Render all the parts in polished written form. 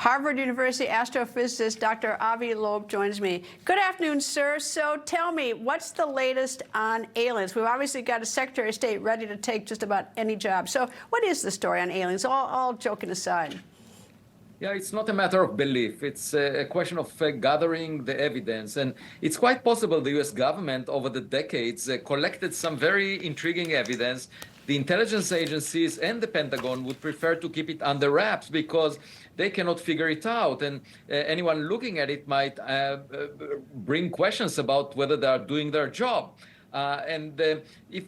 Harvard University astrophysicist Dr. Avi Loeb joins me. Good afternoon, sir. So tell me, what's the latest on aliens? We've obviously got a Secretary of State ready to take just about any job. So what is the story on aliens, all joking aside? Yeah, it's not a matter of belief. It's a question of gathering the evidence. And it's quite possible the US government over the decades collected some very intriguing evidence. The intelligence agencies and the Pentagon would prefer to keep it under wraps because they cannot figure it out. And anyone looking at it might bring questions about whether they are doing their job. If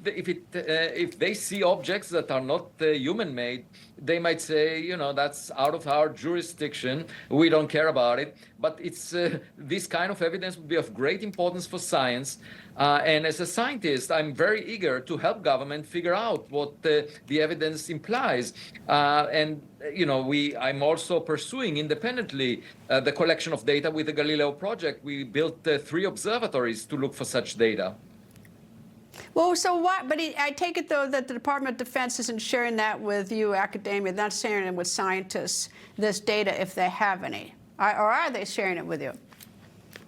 they see objects that are not human-made, they might say, you know, that's out of our jurisdiction. We don't care about it. But it's this kind of evidence would be of great importance for science. And as a scientist, I'm very eager to help government figure out what the evidence implies. I'm also pursuing independently the collection of data with the Galileo project. We built 3 observatories to look for such data. Well, so what? But I take it, though, that the Department of Defense isn't sharing that with you, academia, not sharing it with scientists, this data, if they have any. Or are they sharing it with you?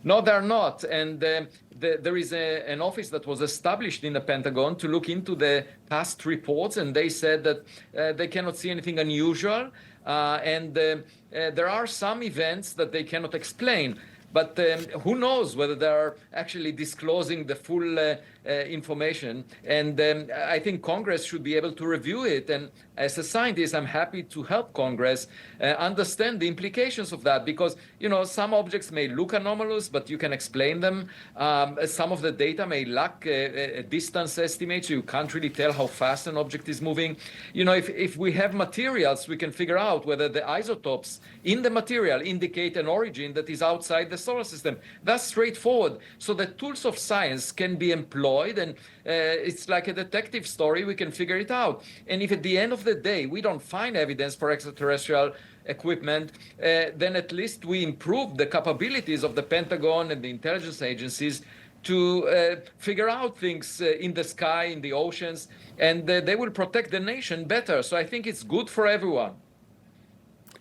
No, they're not. And there is an office that was established in the Pentagon to look into the past reports, and they said that they cannot see anything unusual. There are some events that they cannot explain. But who knows whether they are actually disclosing the full information. And I think Congress should be able to review it. And as a scientist, I'm happy to help Congress understand the implications of that. Because, you know, some objects may look anomalous, but you can explain them. Some of the data may lack a distance estimate, so you can't really tell how fast an object is moving. You know, if we have materials, we can figure out whether the isotopes in the material indicate an origin that is outside the solar system. That's straightforward. So the tools of science can be employed, and it's like a detective story. We can figure it out. And if at the end of the day we don't find evidence for extraterrestrial equipment, then at least we improve the capabilities of the Pentagon and the intelligence agencies to figure out things in the sky, in the oceans, and they will protect the nation better. So I think it's good for everyone.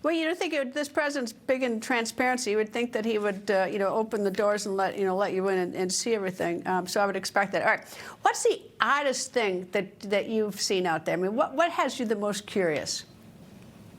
Well, you don't think this president's big in transparency. You would think that he would, open the doors and let you in and see everything. So I would expect that. All right, what's the oddest thing that you've seen out there? I mean, what has you the most curious?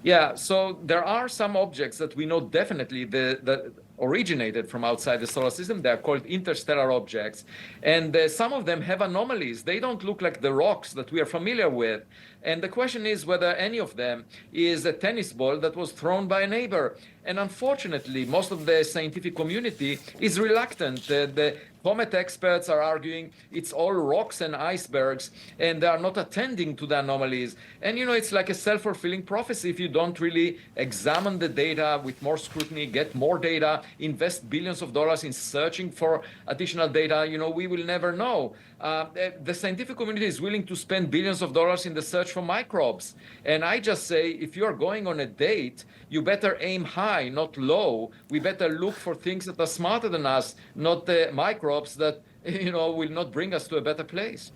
Yeah, so there are some objects that we know definitely that originated from outside the solar system. They are called interstellar objects. And some of them have anomalies. They don't look like the rocks that we are familiar with. And the question is whether any of them is a tennis ball that was thrown by a neighbor. And unfortunately, most of the scientific community is reluctant. The comet experts are arguing it's all rocks and icebergs, and they are not attending to the anomalies. And, you know, it's like a self-fulfilling prophecy. If you don't really examine the data with more scrutiny, get more data, invest billions of dollars in searching for additional data, you know, we will never know. The scientific community is willing to spend billions of dollars in the search for microbes. And I just say, if you're going on a date, you better aim high, not low. We better look for things that are smarter than us, not microbes that, you know, will not bring us to a better place.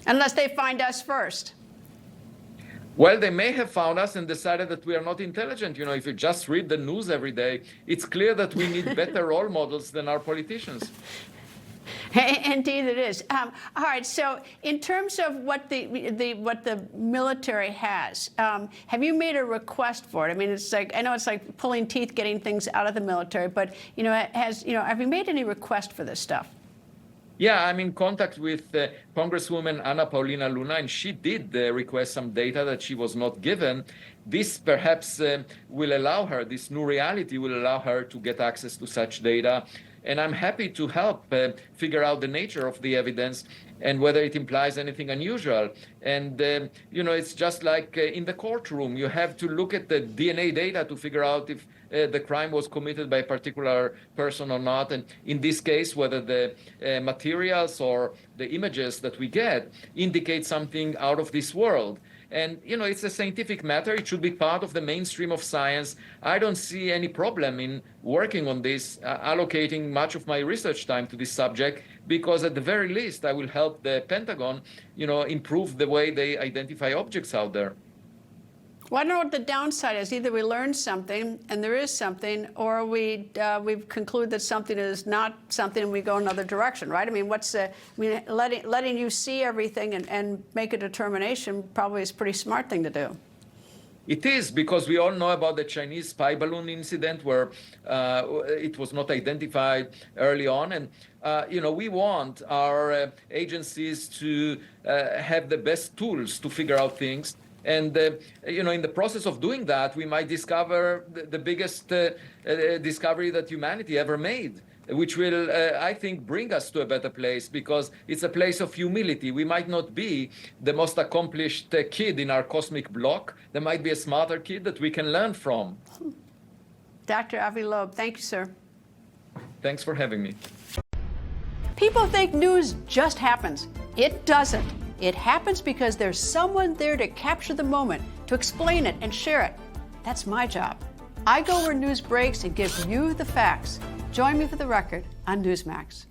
Unless they find us first. Well, they may have found us and decided that we are not intelligent. You know, if you just read the news every day, it's clear that we need better role models than our politicians. Indeed, it is. All right. So, in terms of what the military has, have you made a request for it? I mean, it's like, I know it's like pulling teeth, getting things out of the military, but have you made any request for this stuff? Yeah, I'm in contact with Congresswoman Anna Paulina Luna, and she did request some data that she was not given. This perhaps will allow her, this new reality will allow her to get access to such data. And I'm happy to help figure out the nature of the evidence and whether it implies anything unusual. And, it's just like in the courtroom. You have to look at the DNA data to figure out if the crime was committed by a particular person or not. And in this case, whether the materials or the images that we get indicate something out of this world. And, it's a scientific matter. It should be part of the mainstream of science. I don't see any problem in working on this, allocating much of my research time to this subject, because at the very least, I will help the Pentagon, improve the way they identify objects out there. Well, I don't know what the downside is. Either we learn something and there is something, or we conclude that something is not something and we go another direction, right? I mean, letting you see everything and make a determination probably is a pretty smart thing to do. It is, because we all know about the Chinese spy balloon incident where it was not identified early on. And, we want our agencies to have the best tools to figure out things. And, in the process of doing that, we might discover the biggest discovery that humanity ever made, which will, I think, bring us to a better place, because it's a place of humility. We might not be the most accomplished kid in our cosmic block. There might be a smarter kid that we can learn from. Dr. Avi Loeb, thank you, sir. Thanks for having me. People think news just happens. It doesn't. It happens because there's someone there to capture the moment, to explain it and share it. That's my job. I go where news breaks and give you the facts. Join me for The Record on Newsmax.